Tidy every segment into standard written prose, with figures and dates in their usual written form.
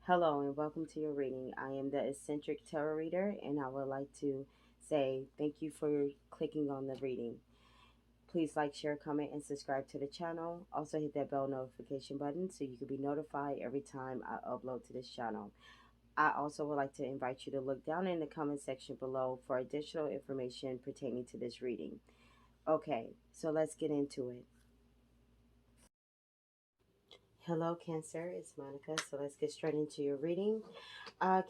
Hello and welcome to your reading. I am the eccentric tarot reader, and I would like to say thank you for clicking on the reading. Please like, share, comment, and subscribe to the channel. Also, hit that bell notification button so you can be notified every time I upload to this channel. I also would like to invite you to look down in the comment section below for additional information pertaining to this reading. Okay, so let's get into it. Hello, Cancer. It's Monica. So let's get straight into your reading.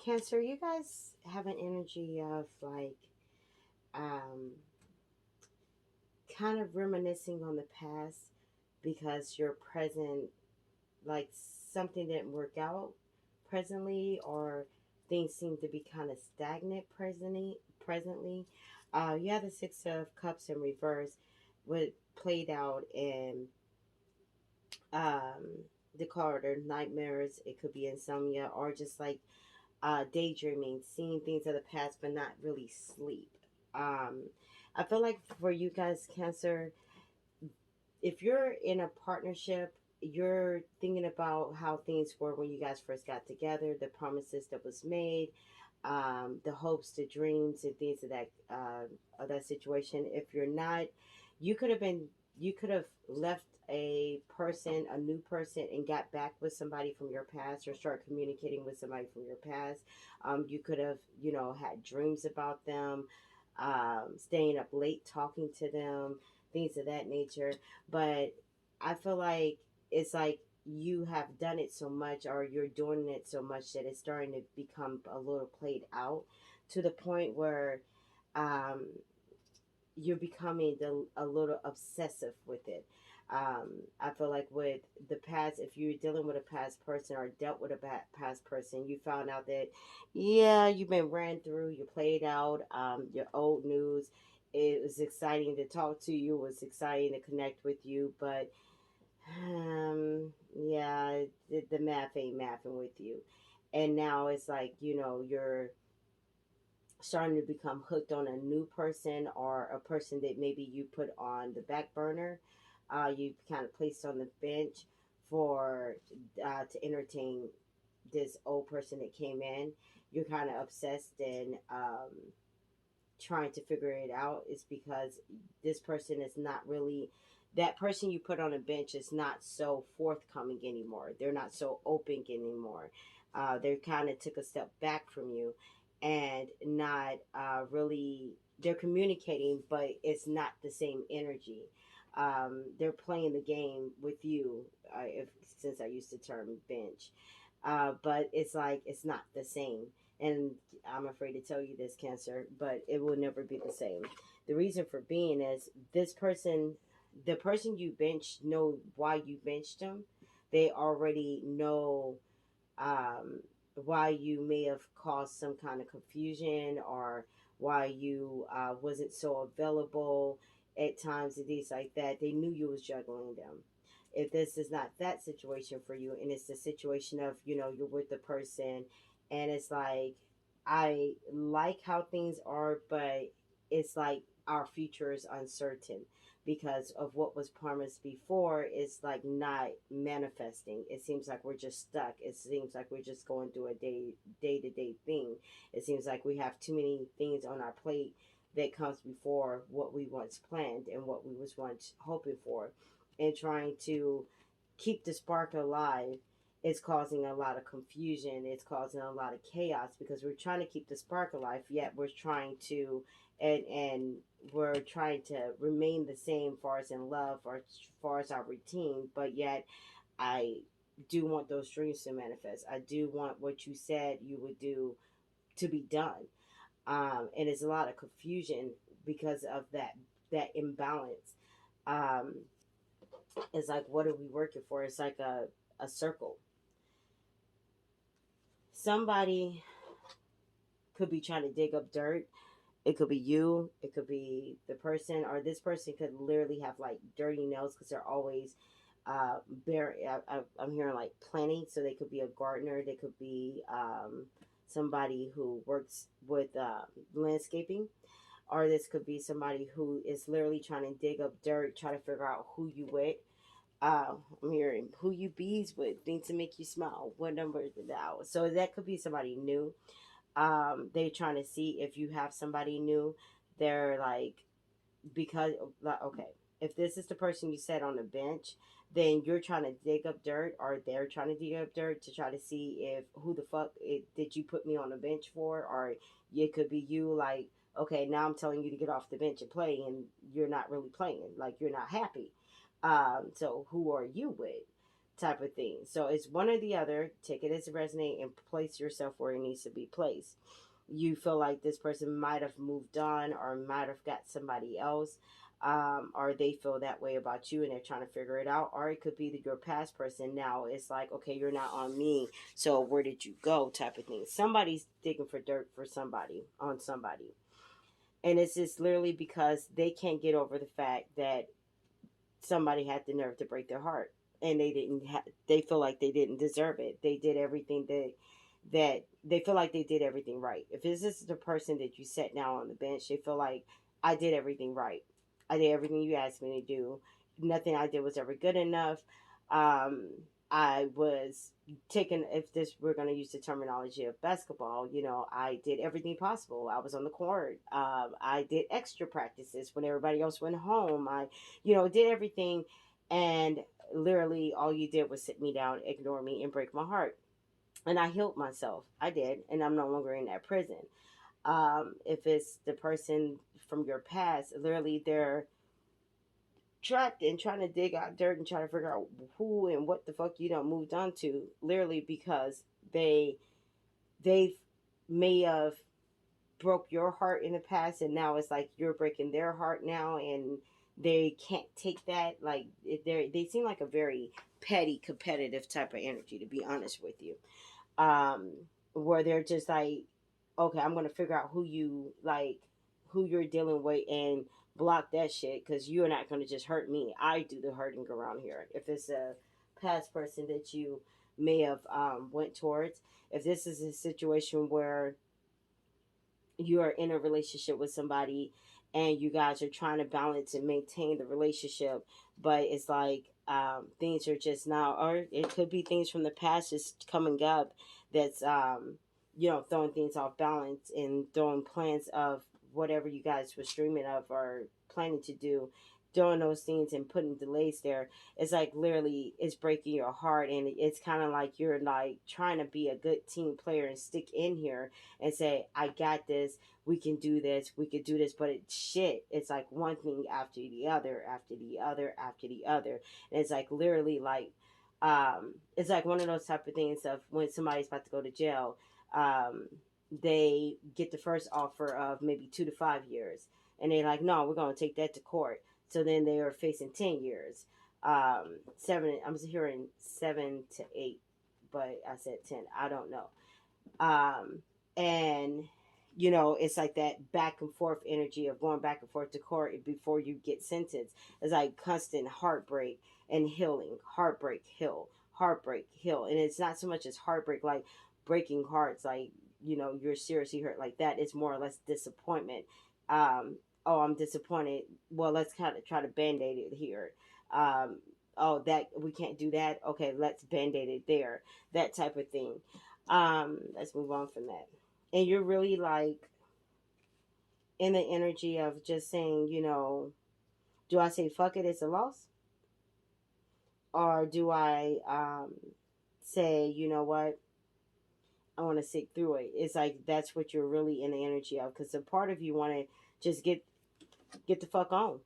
Cancer, you guys have an energy of like um, kind of reminiscing on the past because your present, like something didn't work out presently, or things seem to be kind of stagnant presently. You have the Six of Cups in reverse, what played out in um, the card or nightmares. It could be insomnia or just like daydreaming, seeing things of the past, but not really sleep. Um, I feel like for you guys, Cancer, if you're in a partnership, you're thinking about how things were when you guys first got together, the promises that was made, the hopes, the dreams, and things of that situation. If you're not, you could have been, you could have left a new person, and got back with somebody from your past, or start communicating with somebody from your past. You could have, had dreams about them, staying up late talking to them, things of that nature. But I feel like it's like you have done it so much, or you're doing it so much, that it's starting to become a little played out, to the point where um, you're becoming a little obsessive with it. I feel like with the past, if you're dealing with a past person or dealt with a past person, you found out that, yeah, you've been ran through, you played out, your old news. It was exciting to talk to you, it was exciting to connect with you, but yeah, the math ain't mathing with you. And now it's like, you're starting to become hooked on a new person, or a person that maybe you put on the back burner, you kind of placed on the bench for to entertain this old person that came in. You're kind of obsessed and trying to figure it out. Is because this person is not really, that person you put on a bench is not so forthcoming anymore. They're not so open anymore. They kind of took a step back from you, and not really, they're communicating, but it's not the same energy. They're playing the game with you, if since I used the term bench, but it's like it's not the same. And I'm afraid to tell you this, Cancer, but it will never be the same. The reason for being is this person, the person you benched, know why you benched them. They already know um, why you may have caused some kind of confusion, or why you wasn't so available at times and things like that. They knew you was juggling them. If this is not that situation for you, and it's the situation of, you're with the person, and it's like, I like how things are, but it's like our future is uncertain because of what was promised before is like not manifesting. It seems like we're just stuck. It seems like we're just going through a day to day thing. It seems like we have too many things on our plate that comes before what we once planned and what we was once hoping for. And trying to keep the spark alive is causing a lot of confusion. It's causing a lot of chaos because we're trying to keep the spark alive, yet we're trying to, and we're trying to remain the same far as in love, or as far as our routine, but yet I do want those dreams to manifest. I do want what you said you would do to be done. And it's a lot of confusion because of that imbalance. Um, it's like, what are we working for? It's like a circle. Somebody could be trying to dig up dirt. It could be you, it could be the person, or this person could literally have like dirty nails because they're always bare. I'm hearing like planting, so they could be a gardener, they could be somebody who works with landscaping, or this could be somebody who is literally trying to dig up dirt, try to figure out who you with. I'm hearing who you bees with, things to make you smile. What number is it now? So that could be somebody new. They're trying to see if you have somebody new. They're like, because like, okay, if this is the person you set on the bench, then you're trying to dig up dirt, or they're trying to dig up dirt to try to see if who the fuck did you put me on the bench for, or it could be you like, okay, now I'm telling you to get off the bench and play, and you're not really playing, like you're not happy. So who are you with? Type of thing. So it's one or the other. Take it as a resonate and place yourself where it needs to be placed. You feel like this person might have moved on or might have got somebody else, or they feel that way about you and they're trying to figure it out, or it could be that your past person now it's like, okay, you're not on me, so where did you go, type of thing. Somebody's digging for dirt for somebody on somebody, and it's just literally because they can't get over the fact that somebody had the nerve to break their heart, and they feel like they didn't deserve it. They did everything that they feel like they did everything right. If this is the person that you set now on the bench, they feel like, I did everything right. I did everything you asked me to do. Nothing I did was ever good enough. Um, I was taking, if this we're going to use the terminology of basketball, I did everything possible. I was on the court. I did extra practices when everybody else went home. I, did everything, and literally all you did was sit me down, ignore me, and break my heart. And I healed myself. I did, and I'm no longer in that prison. If it's the person from your past, literally they're trapped and trying to dig out dirt and trying to figure out who and what the fuck you don't moved on to. Literally because they may have broke your heart in the past, and now it's like you're breaking their heart now, and they can't take that. Like they seem like a very petty, competitive type of energy, to be honest with you. um, where they're just like, okay, I'm gonna figure out who you're dealing with, and block that shit because you're not gonna just hurt me. I do the hurting around here. If it's a past person that you may have went towards, if this is a situation where you are in a relationship with somebody and you guys are trying to balance and maintain the relationship, but it's like things are just now, or it could be things from the past just coming up that's throwing things off balance and throwing plans of whatever you guys were streaming of or planning to do, doing those things and putting delays there. It's like literally it's breaking your heart, and it's kind of like you're like trying to be a good team player and stick in here and say, I got this, we can do this, we could do this, but it's shit. It's like one thing after the other, after the other, after the other. And it's like literally like, it's like one of those type of things of when somebody's about to go to jail, um, they get the first offer of maybe 2 to 5 years. And they're like, no, we're going to take that to court. So then they are facing 10 years. Seven, I'm hearing 7 to 8, but I said 10. I don't know. um, and it's like that back and forth energy of going back and forth to court before you get sentenced. It's like constant heartbreak and healing, heartbreak, heal, heartbreak, heal. And it's not so much as heartbreak like breaking hearts, like you're seriously hurt like that. It's more or less disappointment. Oh, I'm disappointed. Well, let's kind of try to band-aid it here. um, oh, that we can't do that, okay, let's band-aid it there, that type of thing. Let's move on from that. And you're really like in the energy of just saying, do I say fuck it, it's a loss? Or do I say, you know what, I want to sit through it? It's like that's what you're really in the energy of, because a part of you want to just get the fuck on.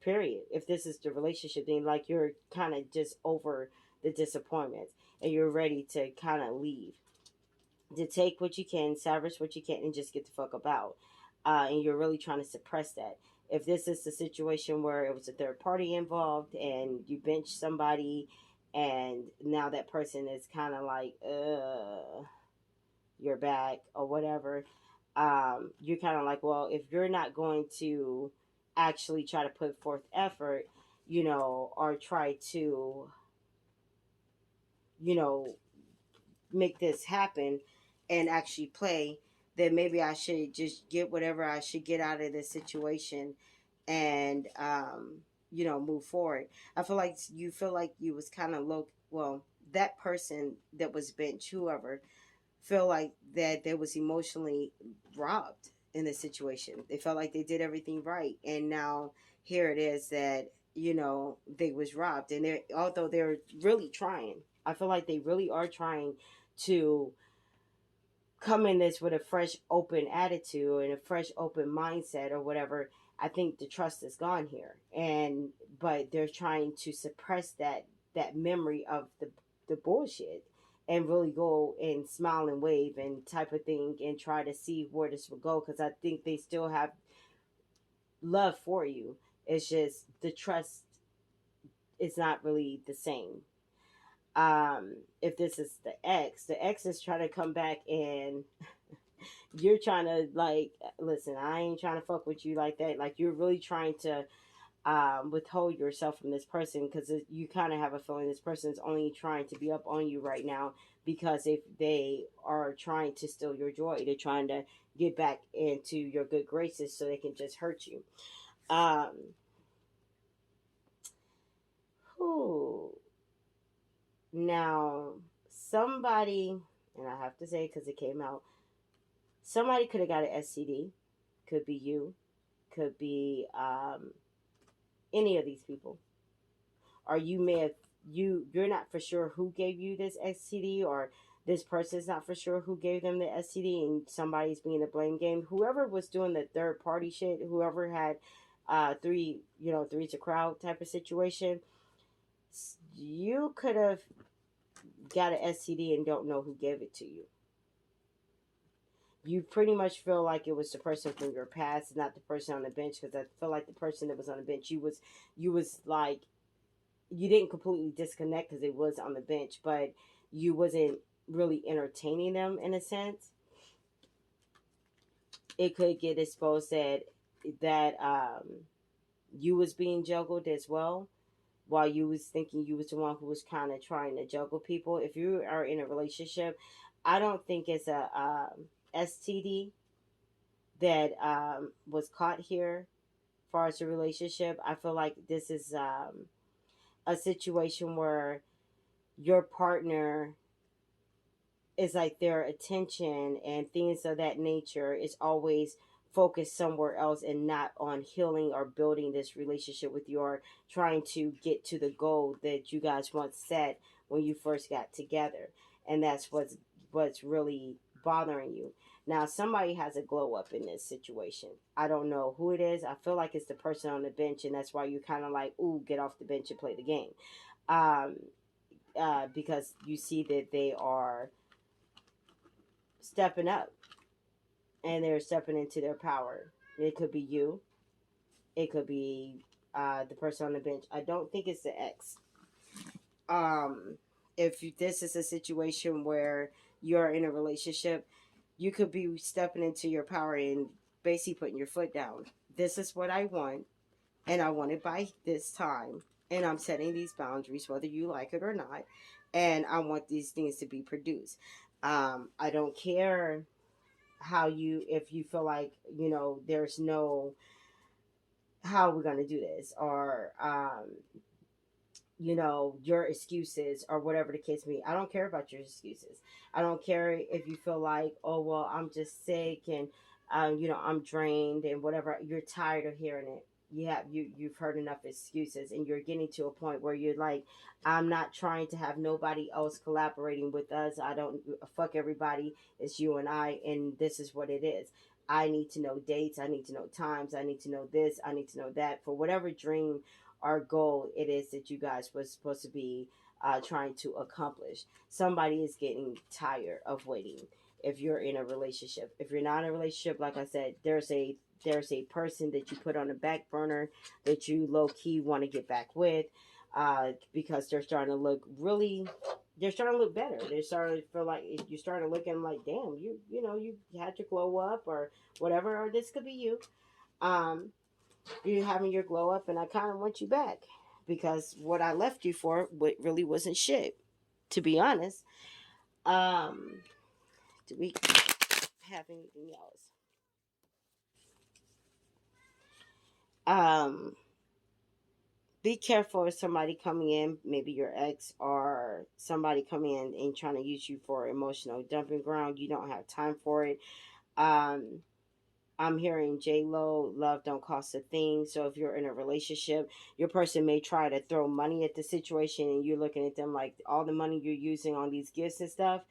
Period. If this is the relationship thing, like you're kind of just over the disappointments and you're ready to kind of leave, to take what you can, salvage what you can, and just get the fuck about. And you're really trying to suppress that. If this is the situation where it was a third party involved and you bench somebody, and now that person is kind of like, you're back or whatever, you're kind of like, well, if you're not going to actually try to put forth effort, or try to, you know, make this happen and actually play, then maybe I should just get whatever I should get out of this situation, and move forward. I feel like you feel like you was kind of low. Well, that person that was benched, whoever, feel like that they was emotionally robbed in this situation. They felt like they did everything right, and now here it is that they was robbed. And they, although they're really trying, I feel like they really are trying to come in this with a fresh, open attitude and a fresh, open mindset or whatever. I think the trust is gone here, and but they're trying to suppress that memory of the bullshit, and really go and smile and wave and type of thing and try to see where this will go, because I think they still have love for you. It's just the trust is not really the same. If this is the ex is trying to come back, and you're trying to, like, listen, I ain't trying to fuck with you like that. Like, you're really trying to withhold yourself from this person, because you kind of have a feeling this person is only trying to be up on you right now, because if they are trying to steal your joy, they're trying to get back into your good graces so they can just hurt you. Um, who Now, somebody, and I have to say because it came out, somebody could have got an STD. Could be you. Could be any of these people. Or you may have, you're not for sure who gave you this STD, or this person's not for sure who gave them the STD, and somebody's being the blame game. Whoever was doing the third party shit, whoever had three's a crowd type of situation, you could have got an STD and don't know who gave it to you. You pretty much feel like it was the person from your past, not the person on the bench, because I feel like the person that was on the bench, you was like, you didn't completely disconnect because it was on the bench, but you wasn't really entertaining them in a sense. It could get exposed that you was being juggled as well, while you was thinking you was the one who was kind of trying to juggle people. If you are in a relationship, I don't think it's a STD that was caught here. As far as a relationship, I feel like this is a situation where your partner is like, their attention and things of that nature is always focused somewhere else and not on healing or building this relationship with you, or trying to get to the goal that you guys once set when you first got together. And that's what's really bothering you. Now, somebody has a glow up in this situation. I don't know who it is. I feel like it's the person on the bench, and that's why you kind of like, ooh, get off the bench and play the game. um, because you see that they are stepping up, and they're stepping into their power. It could be you. It could be the person on the bench. I don't think it's the ex. Um, if this is a situation where you're in a relationship, you could be stepping into your power and basically putting your foot down. This is what I want, and I want it by this time. And I'm setting these boundaries, whether you like it or not. And I want these things to be produced. I don't care if you feel like, there's no, how we're going to do this, or your excuses, or whatever the case may be. I don't care about your excuses. I don't care if you feel like, oh well, I'm just sick, and I'm drained and whatever. You're tired of hearing it. You've heard enough excuses, and you're getting to a point where you're like, I'm not trying to have nobody else collaborating with us. I don't, fuck everybody. It's you and I, and this is what it is. I need to know dates. I need to know times. I need to know this. I need to know that, for whatever dream our goal it is that you guys was supposed to be trying to accomplish. Somebody is getting tired of waiting. If you're in a relationship, if you're not in a relationship, like I said, there's a person that you put on the back burner that you low key want to get back with, because they're starting to look really. They're starting to look better. They're starting to feel like you're starting to looking like, damn, you had your glow up or whatever, or this could be you. Um, you're having your glow up, and I kind of want you back, because what I left you for really wasn't shit, to be honest. Um, do we have anything else? Um, be careful of somebody coming in, maybe your ex or somebody coming in and trying to use you for emotional dumping ground. You don't have time for it. Um, I'm hearing J Lo, love don't cost a thing. So if you're in a relationship, your person may try to throw money at the situation, and you're looking at them like all the money you're using on these gifts and stuff,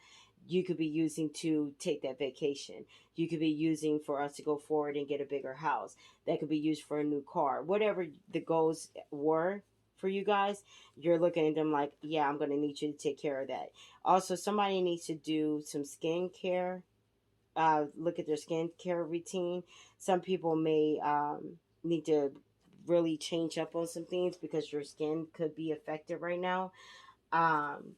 you could be using to take that vacation. You could be using for us to go forward and get a bigger house. That could be used for a new car. Whatever the goals were for you guys, you're looking at them like, yeah, I'm going to need you to take care of that. Also, somebody needs to do some skincare, look at their skincare routine. Some people may need to really change up on some things because your skin could be affected right now. Um,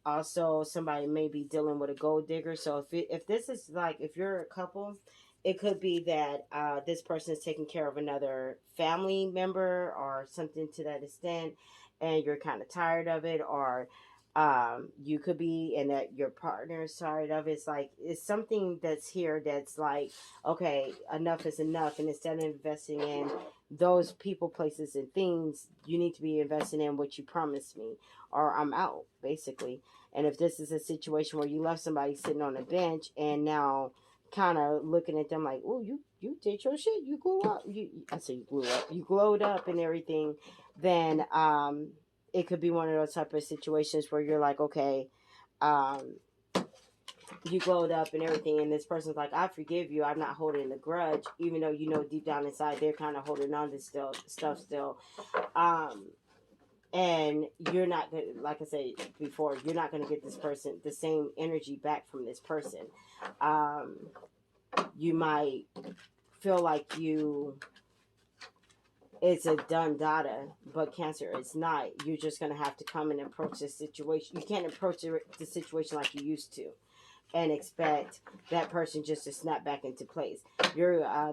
Also, somebody may be dealing with a gold digger. So if this is like, if you're a couple, it could be that this person is taking care of another family member or something to that extent, and you're kind of tired of it, or you could be, and that your partner is tired of it. It's like, it's something that's here that's like, okay, enough is enough, and instead of investing in those people, places, and things, you need to be investing in what you promised me, or I'm out, basically. And if this is a situation where you left somebody sitting on a bench and now kind of looking at them like, oh, you did your shit, you grew up, I say you grew up, you glowed up and everything, then it could be one of those type of situations where you're like, okay, um, you glowed up and everything, and this person's like, I forgive you, I'm not holding a grudge, even though you know deep down inside they're kind of holding on to stuff still. Um, and you're not gonna, like I said before, you're not going to get this person the same energy back from this person. um, you might feel like you, it's a done data, but Cancer, it's not. You're just going to have to come and approach this situation. You can't approach the situation like you used to and expect that person just to snap back into place.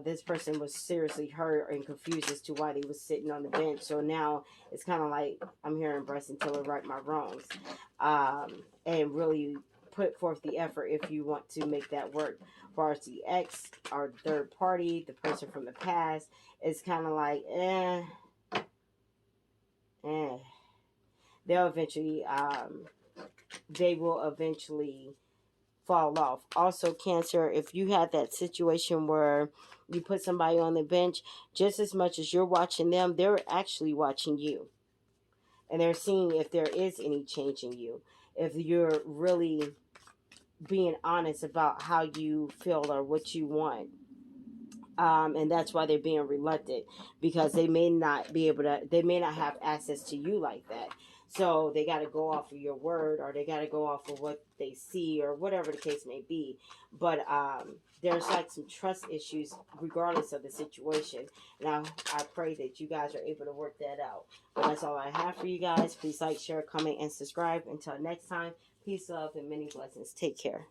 This person was seriously hurt and confused as to why they was sitting on the bench. So now it's kind of like, I'm hearing Bryson Tiller right my wrongs, and really put forth the effort if you want to make that work. As far as the ex or third party, the person from the past, it's kind of like, eh. They'll eventually, they will eventually fall off. Also, Cancer, if you had that situation where you put somebody on the bench, just as much as you're watching them, they're actually watching you. And they're seeing if there is any change in you. If you're really being honest about how you feel or what you want. And that's why they're being reluctant, because they may not be able to, they may not have access to you like that. So they got to go off of your word, or they got to go off of what they see, or whatever the case may be. But there's like some trust issues regardless of the situation. And I pray that you guys are able to work that out. But that's all I have for you guys. Please like, share, comment, and subscribe. Until next time, peace, love, and many blessings. Take care.